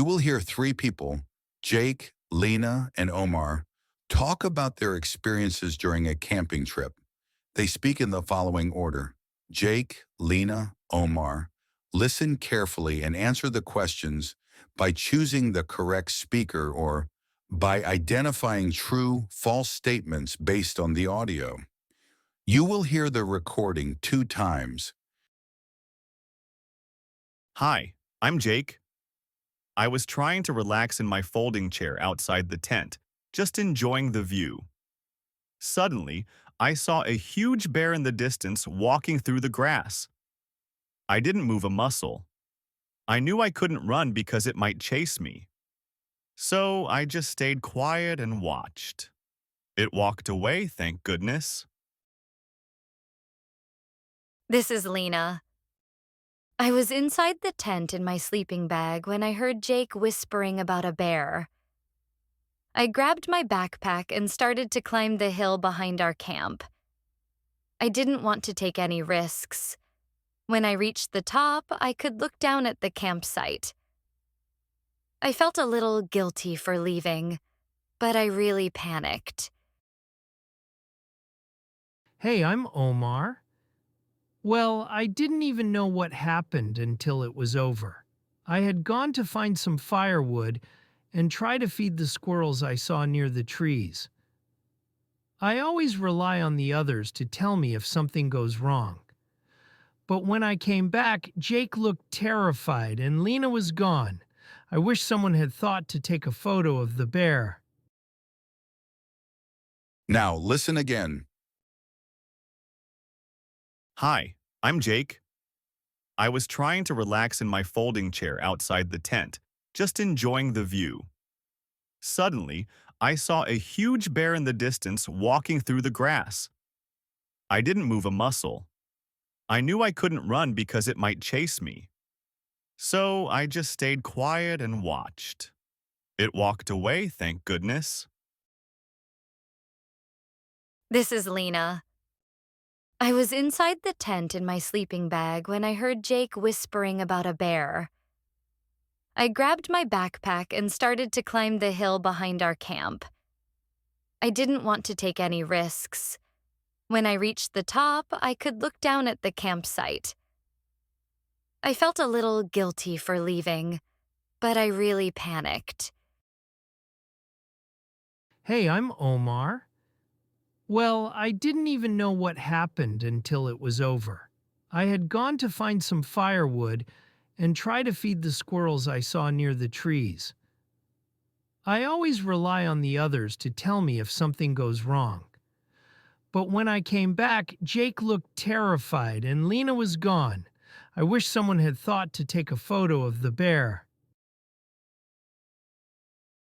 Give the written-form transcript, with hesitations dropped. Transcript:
You will hear three people, Jake, Lena, and Omar, talk about their experiences during a camping trip. They speak in the following order: Jake, Lena, Omar. Listen carefully and answer the questions by choosing the correct speaker or by identifying true, false statements based on the audio. You will hear the recording 2 times. Hi, I'm Jake. I was trying to relax in my folding chair outside the tent, just enjoying the view. Suddenly, I saw a huge bear in the distance walking through the grass. I didn't move a muscle. I knew I couldn't run because it might chase me. So I just stayed quiet and watched. It walked away, thank goodness. This is Lena. I was inside the tent in my sleeping bag when I heard Jake whispering about a bear. I grabbed my backpack and started to climb the hill behind our camp. I didn't want to take any risks. When I reached the top, I could look down at the campsite. I felt a little guilty for leaving, but I really panicked. Hey, I'm Omar. Well, I didn't even know what happened until it was over. I had gone to find some firewood and try to feed the squirrels I saw near the trees. I always rely on the others to tell me if something goes wrong. But when I came back, Jake looked terrified and Lena was gone. I wish someone had thought to take a photo of the bear. Now listen again. Hi, I'm Jake. I was trying to relax in my folding chair outside the tent, just enjoying the view. Suddenly, I saw a huge bear in the distance walking through the grass. I didn't move a muscle. I knew I couldn't run because it might chase me. So I just stayed quiet and watched. It walked away, thank goodness. This is Lena. I was inside the tent in my sleeping bag when I heard Jake whispering about a bear. I grabbed my backpack and started to climb the hill behind our camp. I didn't want to take any risks. When I reached the top, I could look down at the campsite. I felt a little guilty for leaving, but I really panicked. Hey, I'm Omar. Well, I didn't even know what happened until it was over. I had gone to find some firewood and try to feed the squirrels I saw near the trees. I always rely on the others to tell me if something goes wrong. But when I came back, Jake looked terrified and Lena was gone. I wish someone had thought to take a photo of the bear.